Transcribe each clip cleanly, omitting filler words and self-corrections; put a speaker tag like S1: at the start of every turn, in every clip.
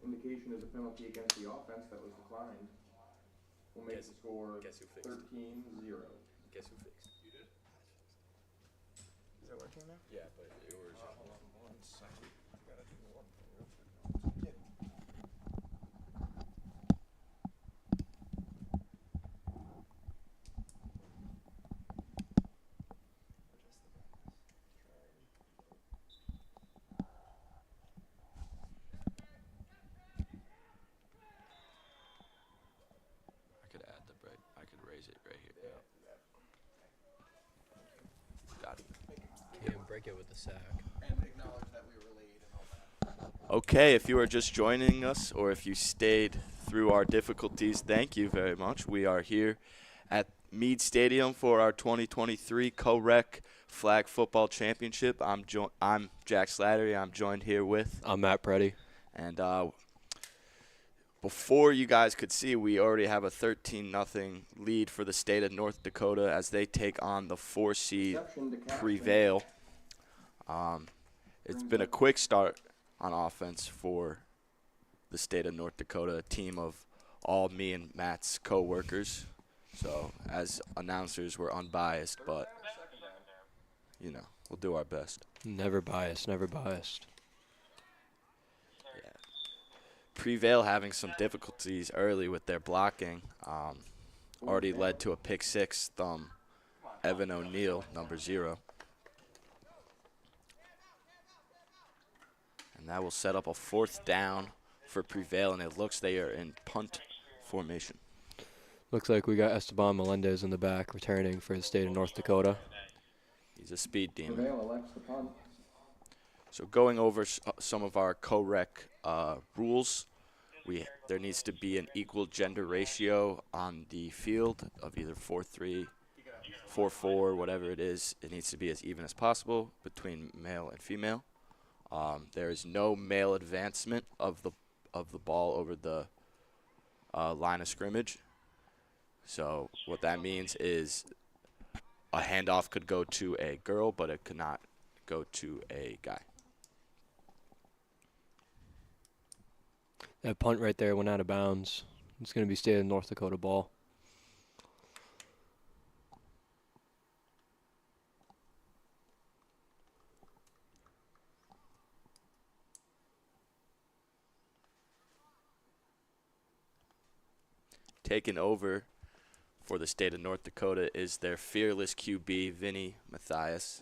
S1: indication is a penalty against the offense that was declined. We'll make the score 13-0.
S2: Guess who fixed? You did?
S1: Is that working now?
S2: Yeah, but yours.
S1: Hold on 1 second. I gotta do one thing real quick.
S2: I could raise it right here.
S1: Yeah.
S2: Got it.
S3: And break it with the sack.
S1: And acknowledge that we were late and all that.
S2: Okay, if you are just joining us or if you stayed through our difficulties, thank you very much. We are here at Meade Stadium for our 2023 CoRec Flag Football Championship. I'm Jack Slattery. I'm joined here with
S3: I'm Matt Preddy.
S2: And before you guys could see, we already have a 13-0 lead for the state of North Dakota as they take on the 4-seed Prevail. It's been a quick start on offense for the state of North Dakota, a team of all me and Matt's co-workers. So as announcers, we're unbiased, but, you know, we'll do our best.
S3: Never biased, never biased.
S2: Prevail having some difficulties early with their blocking. Already led to a pick six from Evan O'Neill, number 0. And that will set up a 4th down for Prevail, and it looks they are in punt formation.
S3: Looks like we got Esteban Melendez in the back returning for the state of North Dakota.
S2: He's a speed demon.
S1: Prevail elects the punt.
S2: So going over some of our CoRec rules, there needs to be an equal gender ratio on the field of either 4-3, 4-4, whatever it is. It needs to be as even as possible between male and female. There is no male advancement of the ball over the line of scrimmage. So what that means is a handoff could go to a girl, but it could not go to a guy.
S3: That punt right there went out of bounds. It's going to be state of North Dakota ball.
S2: Taken over for the state of North Dakota is their fearless QB, Vinny Mathias.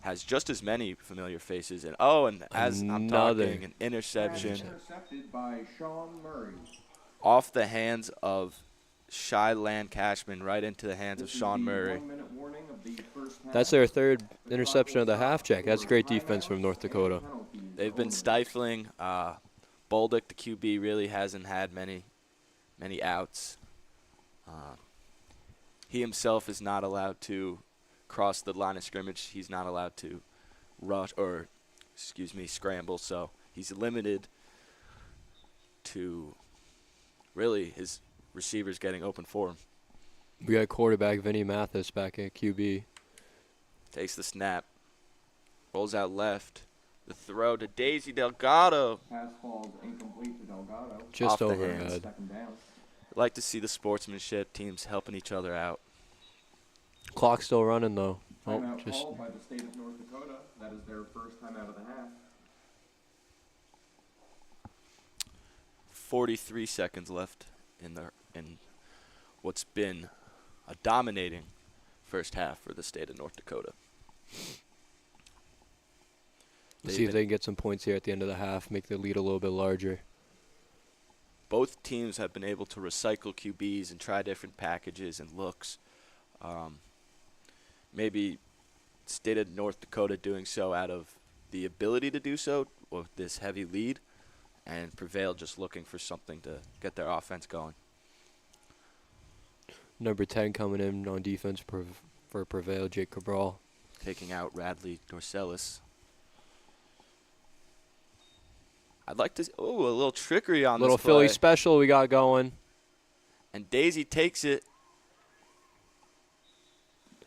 S2: has just as many familiar faces. And and as I'm
S3: Another.
S2: talking, an interception
S1: Intercepted by Sean Murray.
S2: off the hands of Shy Land Cashman, right into the hands of
S1: This is
S2: Sean
S1: the
S2: Murray.
S1: 1-minute warning of the first half.
S3: That's their third
S1: The
S3: interception
S1: clock
S3: of the
S1: will
S3: half,
S1: stop
S3: Jack. That's
S1: for
S3: great defense from
S1: timeouts
S3: North
S1: and
S3: Dakota.
S1: penalties
S2: They've been
S1: only.
S2: stifling. Bolduc, the QB, really hasn't had many outs. He himself is not allowed to cross the line of scrimmage. He's not allowed to rush or, scramble. So he's limited to really his receivers getting open for him.
S3: We got quarterback Vinny Mathis back at QB.
S2: Takes the snap. Rolls out left. The throw to Daisy Delgado.
S1: Pass falls incomplete to Delgado.
S3: Just
S2: Off the
S3: overhead.
S2: hands.
S1: Second down.
S2: Like to see the sportsmanship, teams helping each other out.
S3: Clock still running though.
S1: Timeout
S3: Just
S1: called by the state of North Dakota. That is their first time out of the half.
S2: 43 seconds left in what's been a dominating first half for the state of North Dakota.
S3: Let's see if they can get some points here at the end of the half, make the lead a little bit larger.
S2: Both teams have been able to recycle QBs and try different packages and looks. Maybe state of North Dakota doing so out of the ability to do so with this heavy lead, and Prevail just looking for something to get their offense going.
S3: Number 10 coming in on defense for Prevail, Jake Cabral.
S2: Taking out Radley Dorcelis. I'd like to a little trickery on
S3: Little
S2: this play.
S3: Philly special we got going.
S2: And Daisy takes it.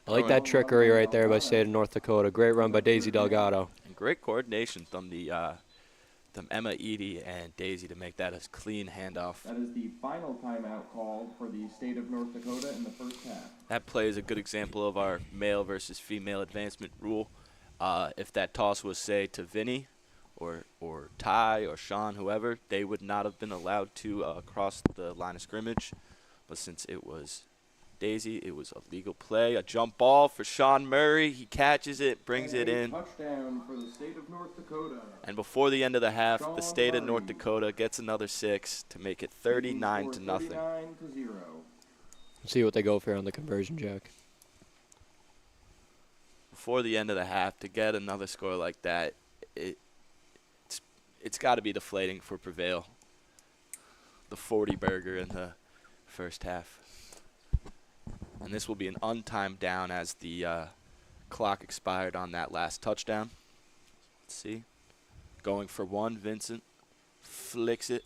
S3: I like that trickery right there by State of North Dakota. Great run by Daisy Delgado.
S2: And great coordination from from Emma Edie and Daisy to make that a clean handoff.
S1: That is the final timeout called for the state of North Dakota in the first half.
S2: That play is a good example of our male versus female advancement rule. If that toss was, say, to Vinny or Ty or Sean, whoever, they would not have been allowed to cross the line of scrimmage. But since it was Daisy, it was a legal play. A jump ball for Sean Murray. He catches it, brings it in.
S1: Touchdown for the state of North Dakota.
S2: And before the end of the half, the state of North Dakota gets another 6 to make it 39-0.
S1: 39-0.
S3: Let's see what they go for on the conversion, Jack.
S2: Before the end of the half, to get another score like that, it's got to be deflating for Prevail. The 40 burger in the first half. And this will be an untimed down as the clock expired on that last touchdown. Let's see. Going for one, Vincent flicks it.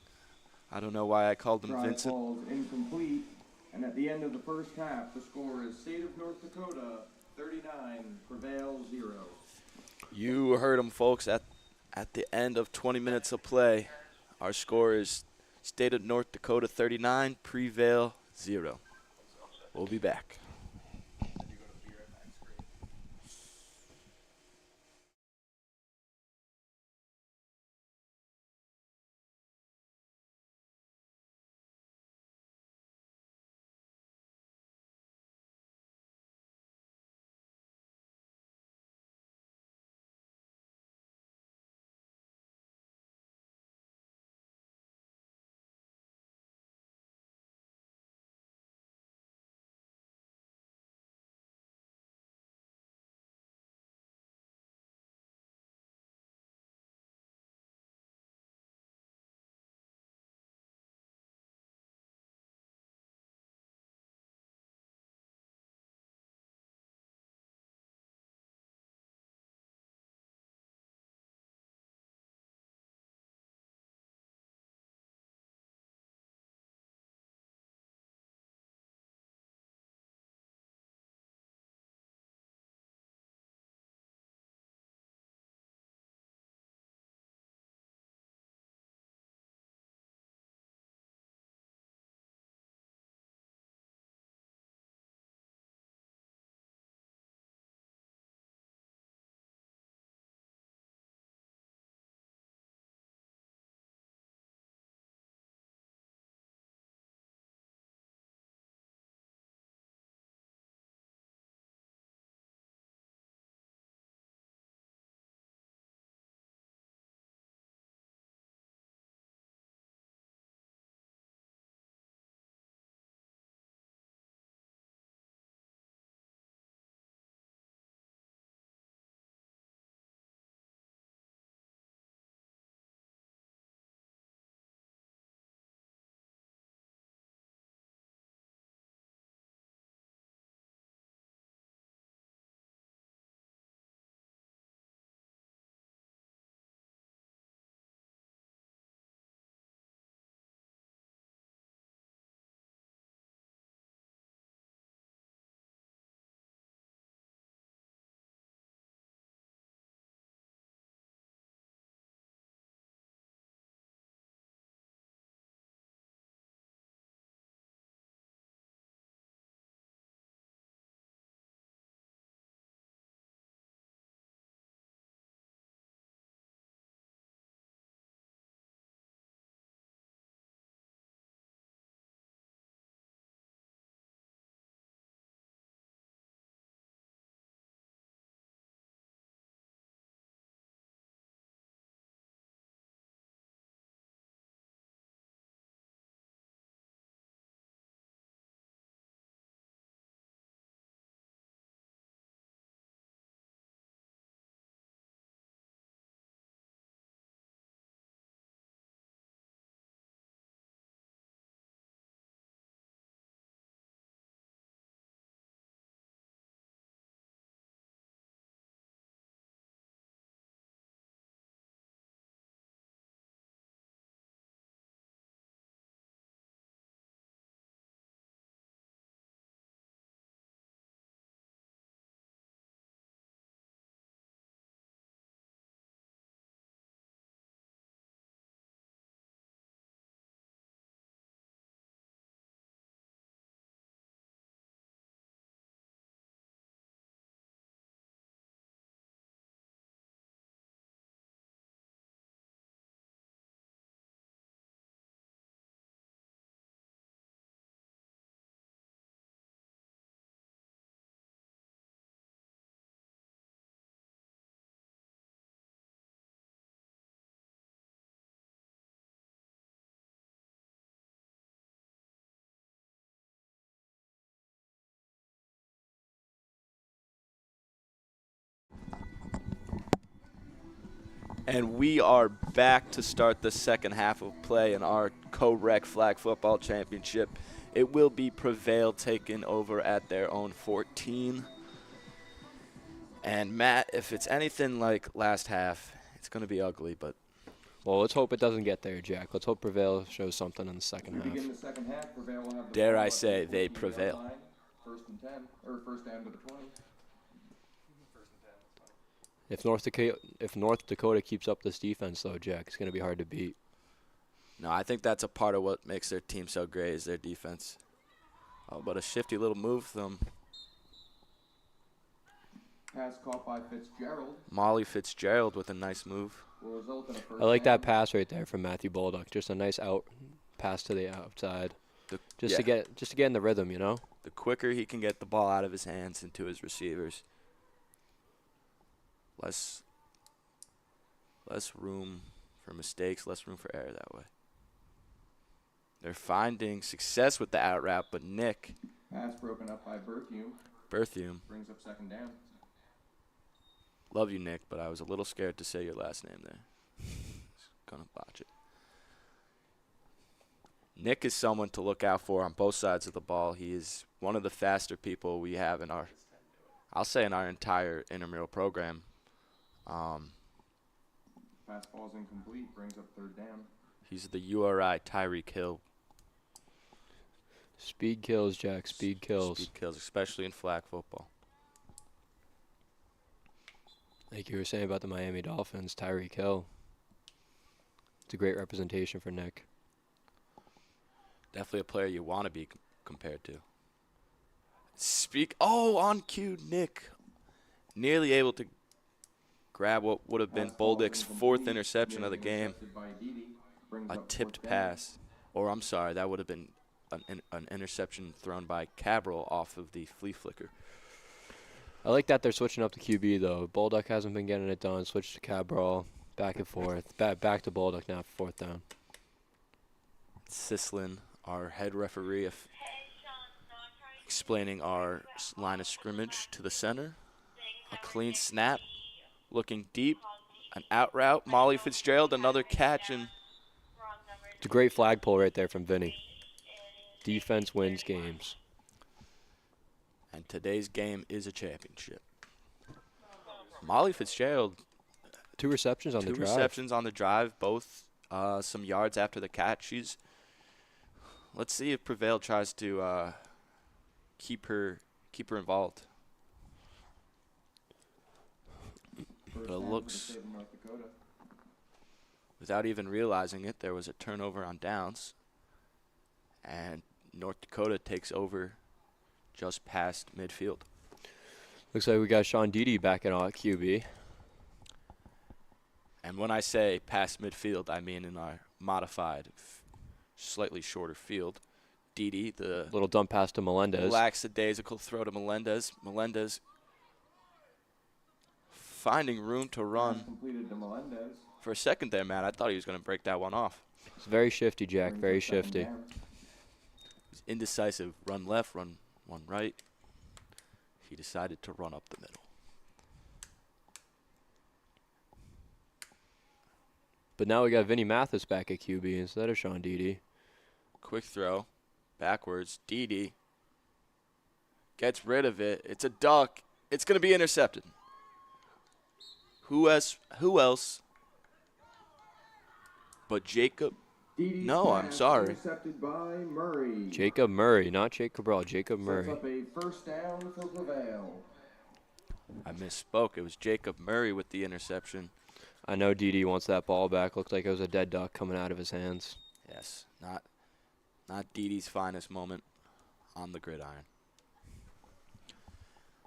S2: I don't know why I called him
S1: Drive
S2: Vincent.
S1: falls incomplete. And at the end of the first half, the score is state of North Dakota 39, Prevail 0.
S2: You heard him, folks. At the end of 20 minutes of play, our score is state of North Dakota 39, Prevail 0. We'll be back. And we are back to start the second half of play in our CoRec Flag Football Championship. It will be Prevail taking over at their own 14. And Matt, if it's anything like last half, it's going to be ugly, but
S3: Well, let's hope it doesn't get there, Jack. Let's hope Prevail shows something in the second half.
S1: Begin the second half. Prevail will have the
S2: dare
S1: ball
S2: I
S1: at
S2: say
S1: the
S2: they
S1: 14-yard
S2: prevail.
S1: line. First and 10, or first down to the 20.
S3: If North Dakota keeps up this defense, though, Jack, it's going to be hard to beat.
S2: No, I think that's a part of what makes their team so great is their defense. Oh, but a shifty little move from
S1: Pass caught by Fitzgerald.
S2: Molly Fitzgerald with a nice move.
S1: Will result in a first
S3: I like that
S1: down.
S3: pass right there from Matthew Baldock. Just a nice out pass to the outside,
S2: Yeah.
S3: to get in the rhythm, you know.
S2: The quicker he can get the ball out of his hands into his receivers, less room for mistakes, less room for error that way. They're finding success with the out route, but Nick
S1: Pass broken up by Berthume. Brings up second down.
S2: Love you, Nick, but I was a little scared to say your last name there. Gonna botch it. Nick is someone to look out for on both sides of the ball. He is one of the faster people we have in our, I'll say in our entire intramural program.
S1: Pass falls incomplete. Brings up third down.
S2: He's the URI Tyreek Hill.
S3: Speed kills, Jack. Speed kills.
S2: Speed kills, especially in flag football.
S3: Like you were saying about the Miami Dolphins, Tyreek Hill. It's a great representation for Nick.
S2: Definitely a player you want to be compared to. On cue, Nick. Nearly able to grab what would have been Boldick's fourth interception of the game. A tipped pass. Or I'm sorry, that would have been an interception thrown by Cabral off of the flea flicker.
S3: I like that they're switching up the QB, though. Baldock hasn't been getting it done. Switch to Cabral, back and forth. Back to Baldock now for fourth down.
S2: Sislin, our head referee, explaining our line of scrimmage to the center. A clean snap, looking deep, an out route. Molly Fitzgerald, another catch, and
S3: It's a great flagpole right there from Vinny. Defense wins games.
S2: and today's game is a championship. Molly Fitzgerald,
S3: 2 receptions on the drive.
S2: 2 receptions on the drive, both some yards after the catch. Let's see if Prevail tries to keep her involved. But it looks, without even realizing it, there was a turnover on downs, and North Dakota takes over just past midfield.
S3: Looks like we got Sean Dede back at QB.
S2: And when I say past midfield, I mean in our modified, slightly shorter field. Dede, the
S3: Little dump pass to Melendez.
S2: lackadaisical throw to Melendez. Melendez finding room to run.
S1: Completed to Melendez.
S2: For a second there, Matt, I thought he was going to break that one off.
S3: It's very shifty, Jack.
S1: Brings
S3: Very
S1: up second
S3: shifty.
S1: down.
S2: He's indecisive. Run left, run one right. He decided to run up the middle.
S3: But now we got Vinny Mathis back at QB instead of Sean Dede.
S2: Quick throw. Backwards. Dede gets rid of it. It's a duck. It's going to be intercepted. Who else but Jacob?
S1: Dede's
S2: No, I'm
S1: pass
S2: sorry.
S1: Intercepted by Murray.
S3: Jacob Murray, not Jake Cabral. Jacob
S1: Sets
S3: Murray.
S1: up a first down for Prevail.
S2: I misspoke. It was Jacob Murray with the interception.
S3: I know Dede wants that ball back. Looked like it was a dead duck coming out of his hands.
S2: Yes, not Dede's finest moment on the gridiron.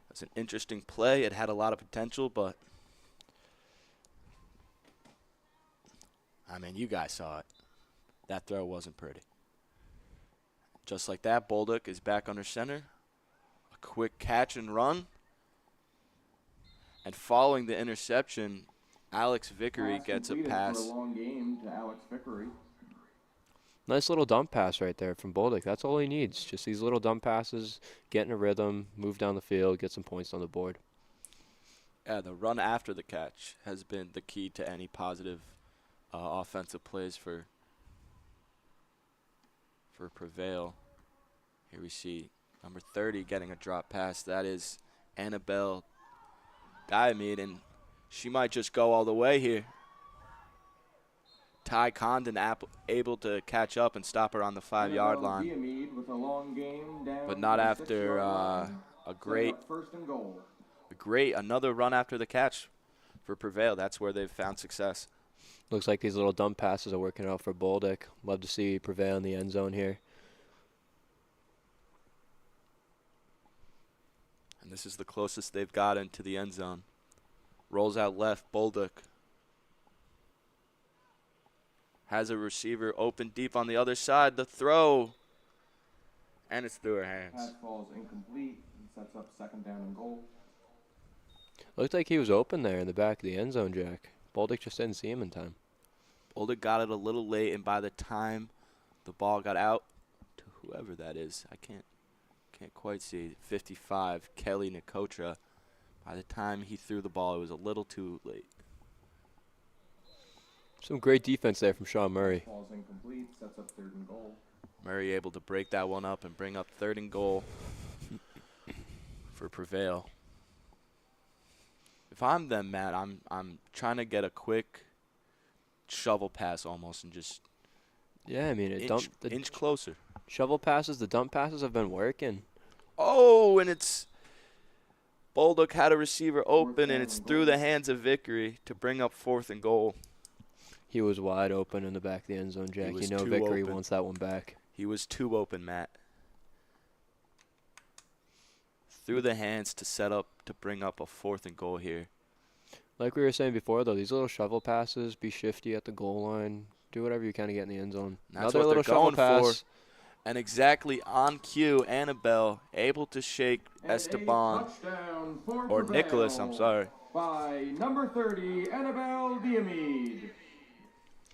S2: That's an interesting play. It had a lot of potential, but I mean, you guys saw it. That throw wasn't pretty. Just like that, Bolduc is back under center. A quick catch and run. And following the interception, Alex Vickery
S1: Pass
S2: gets a
S1: completed
S2: pass.
S1: For a long game to Alex Vickery.
S3: Nice little dump pass right there from Bolduc. That's all he needs. Just these little dump passes, get in a rhythm, move down the field, get some points on the board.
S2: Yeah, the run after the catch has been the key to any positive offensive plays for Prevail. Here we see number 30 getting a drop pass. That is Annabelle Diamede, and she might just go all the way here. Ty Condon able to catch up and stop her on the 5-yard line.
S1: With a long game down
S2: But not
S1: the
S2: after
S1: 6-yard line.
S2: a great,
S1: First and goal.
S2: another run after the catch for Prevail. That's where they've found success.
S3: Looks like these little dump passes are working out for Bolduc. Love to see Prevail in the end zone here.
S2: And this is the closest they've gotten to the end zone. Rolls out left, Bolduc. Has a receiver open deep on the other side. The throw. And it's through her hands.
S1: Pass falls incomplete and sets up second down and goal.
S3: Looked like he was open there in the back of the end zone, Jack. Bolduc just didn't see him in time.
S2: Bolduc got it a little late, and by the time the ball got out to whoever that is, I can't quite see, 55, Kelly Nicotra. By the time he threw the ball, it was a little too late.
S3: Some great defense there from Sean Murray.
S1: Falls incomplete, sets up third and goal.
S2: Murray able to break that one up and bring up third and goal for Prevail. If I'm them, Matt, I'm trying to get a quick shovel pass almost and just
S3: Yeah, I mean,
S2: inch closer.
S3: Shovel passes, the dump passes have been working.
S2: Oh, and it's Bolduc had a receiver open, and it's through the hands of Vickery to bring up fourth and goal.
S3: He was wide open in the back of the end zone, Jack.
S2: was
S3: You know
S2: too
S3: Vickery
S2: open.
S3: wants that one back.
S2: He was too open, Matt. Through the hands to set up to bring up a fourth and goal here.
S3: Like we were saying before, though, these little shovel passes, be shifty at the goal line. Do whatever you can to get in the end zone.
S2: That's
S3: Another
S2: what
S3: little
S2: they're
S3: shovel
S2: going
S3: pass.
S2: for. And exactly on cue, Annabelle able to shake
S1: And
S2: Esteban,
S1: a touchdown for
S2: or
S1: Prevail
S2: Nicholas, I'm sorry.
S1: By number 30, Annabelle Diamede.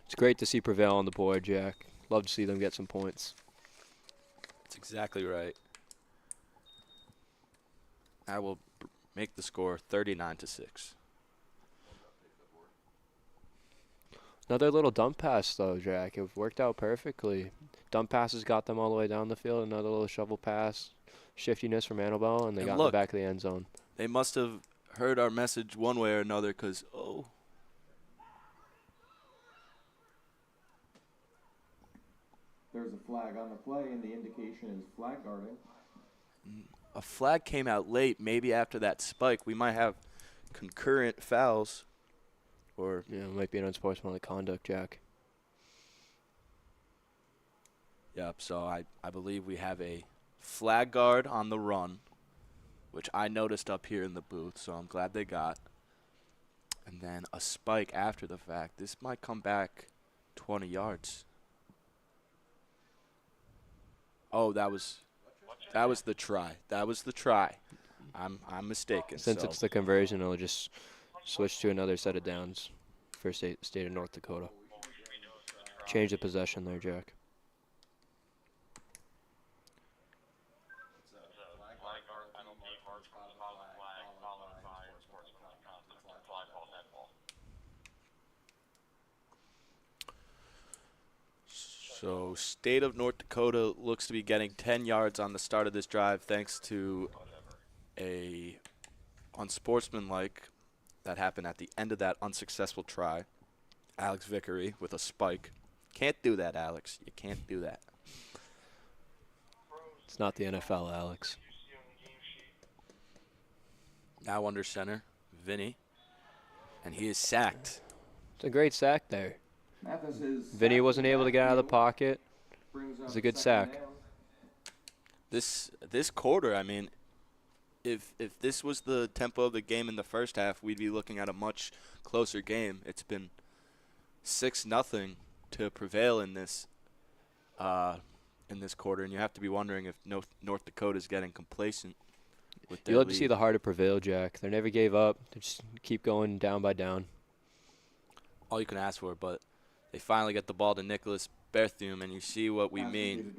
S3: It's great to see Prevail on the board, Jack. Love to see them get some points.
S2: That's exactly right. I will make the score 39-6.
S3: Another little dump pass, though, Jack. It worked out perfectly. Dump passes got them all the way down the field. Another little shovel pass. Shiftiness from Annabelle, and they
S2: And
S3: got in
S2: look,
S3: the back of the end zone.
S2: They must have heard our message one way or another because,
S1: There's a flag on the play, and the indication is flag guarding.
S2: a flag came out late. Maybe after that spike, we might have concurrent fouls. Or
S3: Yeah, it might be an unsportsmanlike conduct, Jack.
S2: Yep, so I believe we have a flag guard on the run, which I noticed up here in the booth, so I'm glad they got. And then a spike after the fact. This might come back 20 yards. Oh, that was the try. That was the try. I'm mistaken.
S3: Since
S2: so
S3: it's the conversion, it'll just switch to another set of downs for state of North Dakota. Change the possession there, Jack.
S2: So State of North Dakota looks to be getting 10 yards on the start of this drive thanks to a unsportsmanlike that happened at the end of that unsuccessful try. Alex Vickery with a spike. Can't do that, Alex. You can't do that.
S3: It's not the NFL, Alex.
S2: Now under center, Vinny. And he is sacked.
S3: It's a great sack there. Vinny wasn't able to get out of the pocket. It was a good sack.
S2: This quarter, I mean, if this was the tempo of the game in the first half, we'd be looking at a much closer game. It's been 6-0 to Prevail in this quarter, and you have to be wondering if North Dakota's getting complacent with their
S3: You love to
S2: lead.
S3: see the heart of Prevail, Jack. They never gave up. They just keep going down by down.
S2: All you can ask for, but they finally get the ball to Nicholas Berthium, and you see what we mean.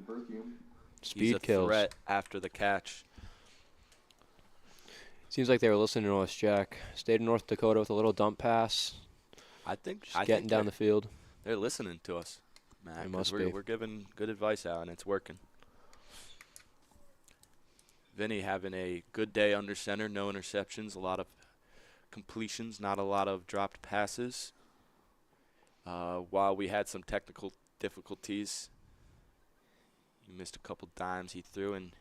S2: He's
S3: Speed
S2: a
S3: kills.
S2: threat after the catch.
S3: Seems like they were listening to us, Jack. State of North Dakota with a little dump pass.
S2: I think
S3: Getting down the field.
S2: They're listening to us, Matt.
S3: They must be.
S2: We're giving good advice out, and it's working. Vinny having a good day under center, no interceptions, a lot of completions, not a lot of dropped passes. While we had some technical difficulties, he missed a couple dimes he threw, and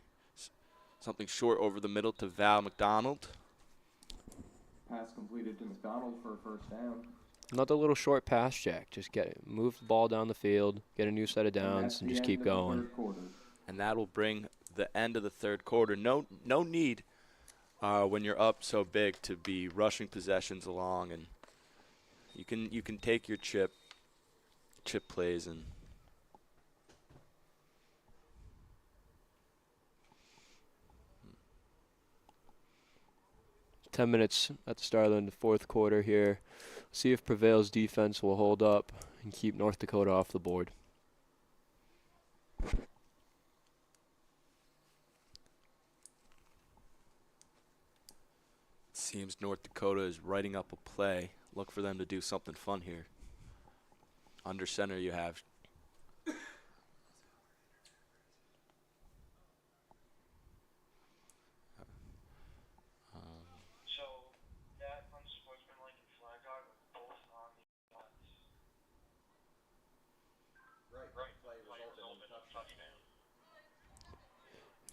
S2: something short over the middle to Val McDonald.
S1: Pass completed to McDonald for a first down.
S3: Another little short pass, Jack. Just move the ball down the field, get a new set of downs, and just keep going.
S2: And that will bring the end of the third quarter. No need when you're up so big to be rushing possessions along, and you can take your chip plays and
S3: 10 minutes at the start of the fourth quarter here. See if Prevail's defense will hold up and keep North Dakota off the board.
S2: Seems North Dakota is writing up a play. Look for them to do something fun here. Under center you have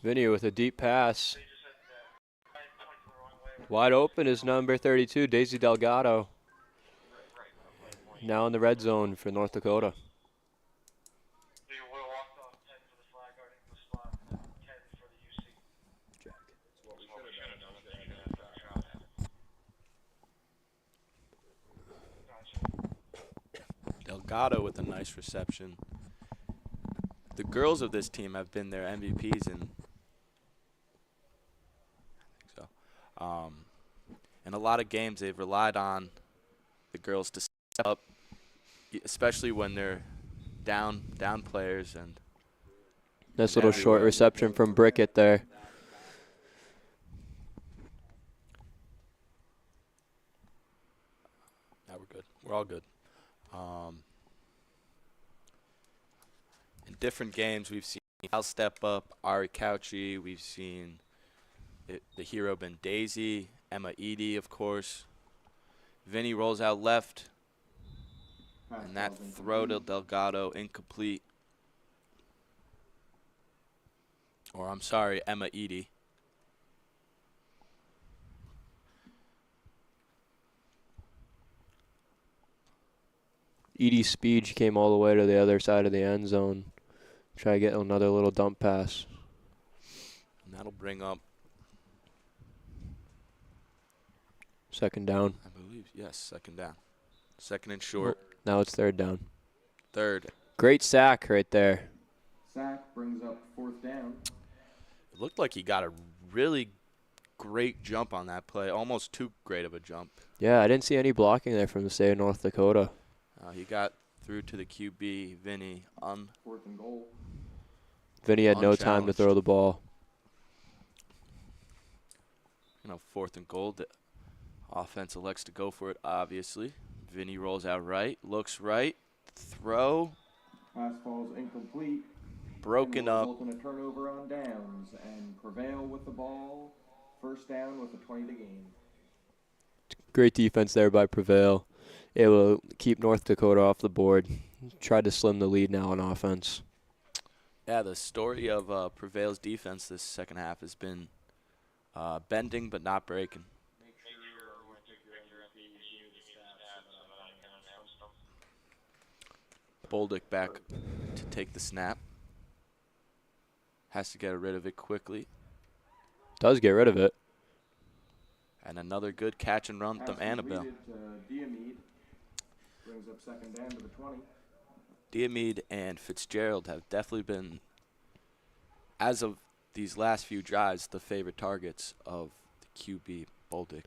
S3: Vinny with a deep pass. Wide open is number 32, Daisy Delgado. Now in the red zone for North Dakota.
S2: Delgado with a nice reception. The girls of this team have been their MVPs in a lot of games. They've relied on the girls to step up, especially when they're down players. And
S3: nice little short reception from Brickett there.
S2: Now we're good. We're all good. In different games, we've seen Al step up, Ari Couchy. We've seen the hero been Daisy, Emma Edie, of course. Vinny rolls out left, and that throw to Delgado incomplete. Or I'm sorry, Emma Edie.
S3: Edie's speed, she came all the way to the other side of the end zone. Try to get another little dump pass.
S2: And that'll bring up
S3: second down.
S2: I believe, yes, second down. Second and short.
S3: Now it's third down.
S2: Third.
S3: Great sack right there.
S1: Sack brings up fourth down.
S2: It looked like he got a really great jump on that play, almost too great of a jump.
S3: Yeah, I didn't see any blocking there from the state of North Dakota.
S2: He got through to the QB, Vinny,
S1: fourth and goal.
S3: Vinny had no time to throw the ball.
S2: Fourth and goal. The offense elects to go for it, obviously. Vinny rolls out right, looks right, throw.
S1: Pass falls incomplete.
S2: Broken up.
S1: Result in a turnover on downs, and Prevail with the ball. First down with a 20 to gain.
S3: Great defense there by Prevail. It will keep North Dakota off the board. Tried to slim the lead now on offense.
S2: Yeah, the story of Prevail's defense this second half has been bending but not breaking. Bolduc back to take the snap. Has to get rid of it quickly.
S3: Does get rid of it.
S2: And another good catch and run from Annabelle.
S1: Diomede brings up second down to the 20.
S2: Diomede and Fitzgerald have definitely been, as of these last few drives, the favorite targets of the QB Bolduc.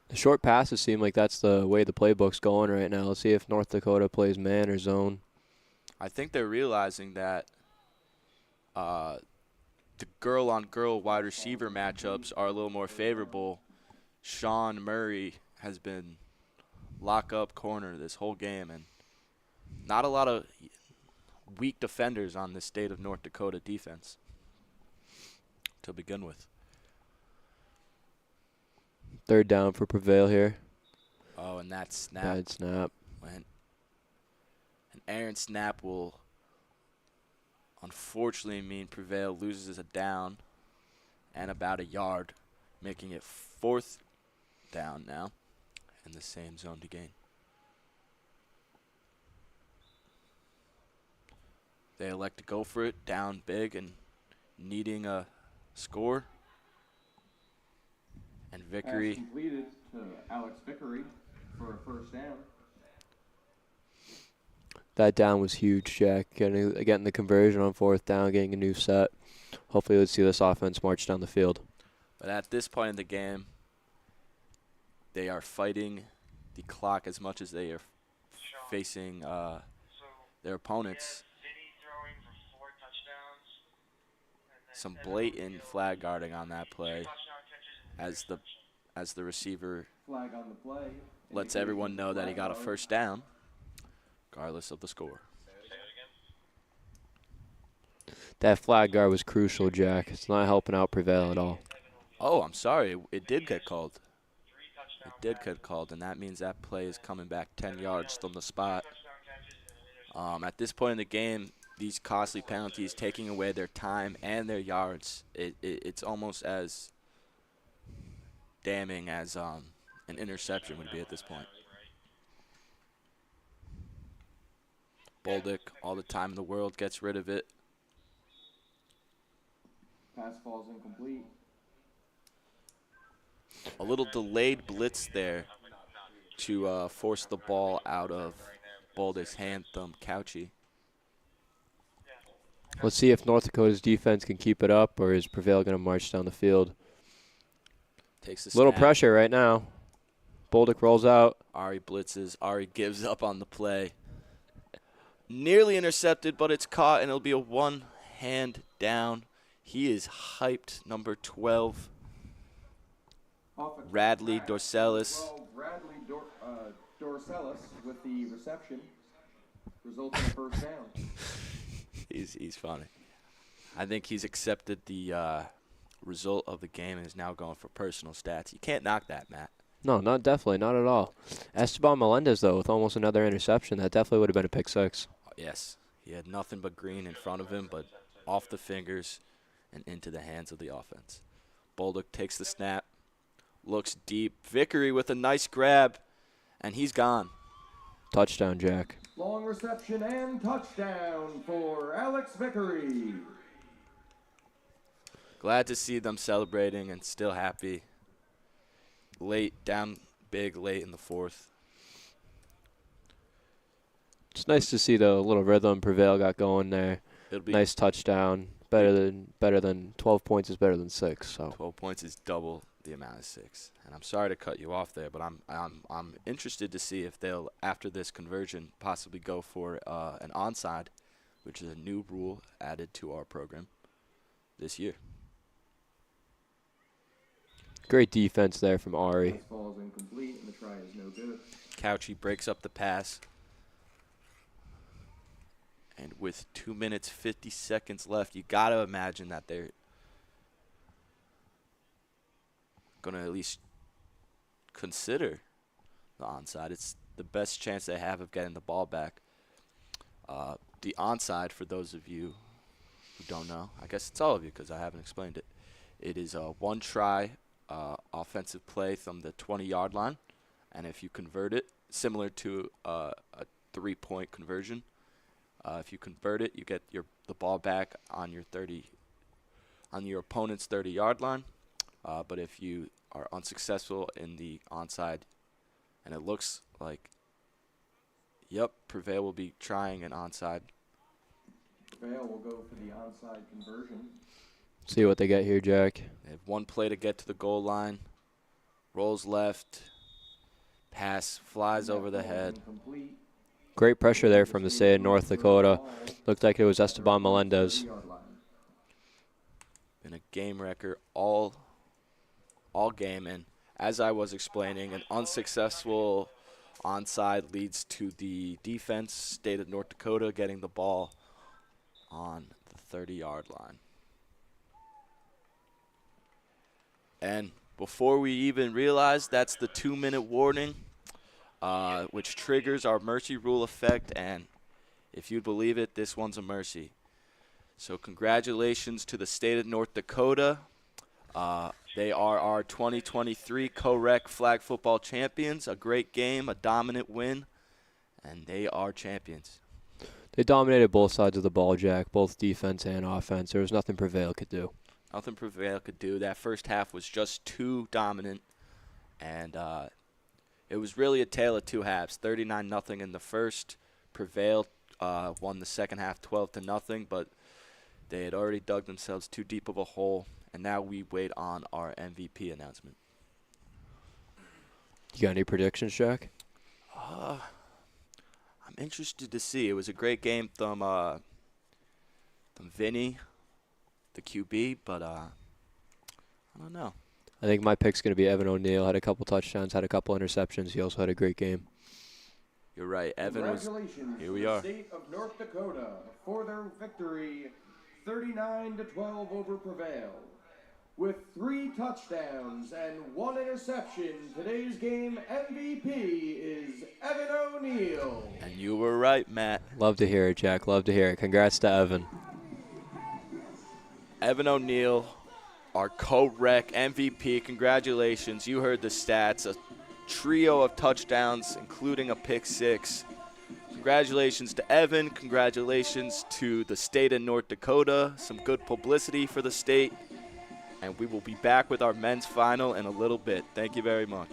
S3: The short passes seem like that's the way the playbook's going right now. Let's see if North Dakota plays man or zone.
S2: I think they're realizing that the girl-on-girl wide receiver matchups are a little more favorable Sean Murray has been lock-up corner this whole game, and not a lot of weak defenders on the state of North Dakota defense to begin with.
S3: 3rd down for Prevail here.
S2: Oh, and that snap.
S3: Bad snap.
S2: Went. An errant snap will unfortunately mean Prevail loses a down and about a yard, making it 4th down now in the same zone to gain. They elect to go for it, down big and needing a score. And Vickery.
S1: Pass completed to Alex Vickery for a 1st down.
S3: That down was huge, Jack. Getting the conversion on 4th down, getting a new set. Hopefully let's see this offense march down the field.
S2: But at this point in the game, they are fighting the clock as much as they are facing their opponents. Some blatant flag guarding on that play as the receiver
S1: Flag on the play.
S2: lets everyone know that he got a 1st down, regardless of the score.
S3: That flag guard was crucial, Jack. It's not helping out Prevail at all.
S2: Oh, I'm sorry. It did get called. It did get called, and that means that play is coming back 10 yards from the spot. At this point in the game, these costly penalties taking away their time and their yards, it's almost as damning as an interception would be at this point. Bolduc, all the time in the world, gets rid of it.
S1: Pass falls incomplete.
S2: A little delayed blitz there to force the ball out of Bolduc's hand, Couchy.
S3: Let's see if North Dakota's defense can keep it up, or is Prevail going to march down the field.
S2: Takes a
S3: Little
S2: snap.
S3: pressure right now. Bolduc rolls out.
S2: Ari blitzes. Ari gives up on the play. Nearly intercepted, but it's caught, and it'll be a one-hand down. He is hyped, number 12. Radley Dorcelis.
S1: Well, Radley Dorcelis with the reception, resulting in a 1st down.
S2: He's funny. I think he's accepted the result of the game and is now going for personal stats. You can't knock that, Matt.
S3: No, not at all. Esteban Melendez, though, with almost another interception. That definitely would have been a pick 6.
S2: Yes, he had nothing but green in front of him, but off the fingers and into the hands of the offense. Bolduc takes the snap, looks deep. Vickery with a nice grab, and he's gone.
S3: Touchdown, Jack.
S1: Long reception and touchdown for Alex Vickery.
S2: Glad to see them celebrating and still happy. Down big late in the 4th.
S3: It's nice to see the little rhythm Prevail got going there.
S2: It'll be
S3: Nice touchdown. Better than 12 points is better than 6. So
S2: 12 points is double the amount of 6. And I'm sorry to cut you off there, but I'm interested to see if they'll, after this conversion, possibly go for an onside, which is a new rule added to our program this year.
S3: great defense there from Ari.
S1: Pass falls incomplete, and the try is no good.
S2: Couchy breaks up the pass. And with 2 minutes, 50 seconds left, you got to imagine that they're going to at least consider the onside. It's the best chance they have of getting the ball back. The onside, for those of you who don't know, I guess it's all of you because I haven't explained it. It is a one-try offensive play from the 20-yard line. And if you convert it, similar to a three-point conversion, if you convert it, you get the ball back on your opponent's 30-yard line. But if you are unsuccessful in the onside, and it looks like, yep, Prevail will be trying an onside.
S1: Prevail will go for the onside conversion.
S3: See what they get here, Jack.
S2: They have one play to get to the goal line. Rolls left. Pass flies over the head.
S1: Incomplete.
S3: Great pressure there from the state of North Dakota. Looked like it was Esteban Melendez.
S2: Been a game wrecker all game, and as I was explaining, an unsuccessful onside leads to the defense, State of North Dakota, getting the ball on the 30-yard line. And before we even realize, that's the 2-minute warning, which triggers our mercy rule effect. And if you believe it, this one's a mercy. So congratulations to the State of North Dakota. They are our 2023 CoRec flag football champions. A great game, a dominant win, and they are champions.
S3: They dominated both sides of the ball, Jack, both defense and offense. There was nothing Prevail could do.
S2: Nothing Prevail could do. That first half was just too dominant, and it was really a tale of two halves. 39-0 in the first. Prevail won the second half 12-0, but they had already dug themselves too deep of a hole, and now we wait on our MVP announcement.
S3: You got any predictions, Jack?
S2: I'm interested to see. It was a great game from Vinny, the QB, but I don't know.
S3: I think my pick's going to be Evan O'Neal. Had a couple touchdowns, had a couple interceptions. He also had a great game.
S2: You're right. Evan was.
S1: Congratulations
S2: Here we
S1: to
S2: are.
S1: the State of North Dakota for their victory, 39-12 over Prevail. With 3 touchdowns and 1 interception, today's game MVP is Evan O'Neal.
S2: And you were right, Matt.
S3: Love to hear it, Jack. Love to hear it. Congrats to Evan.
S2: Evan O'Neal, our CoRec MVP. Congratulations. You heard the stats. A trio of touchdowns, including a pick 6. Congratulations to Evan. Congratulations to the State of North Dakota. Some good publicity for the state. And we will be back with our men's final in a little bit. Thank you very much.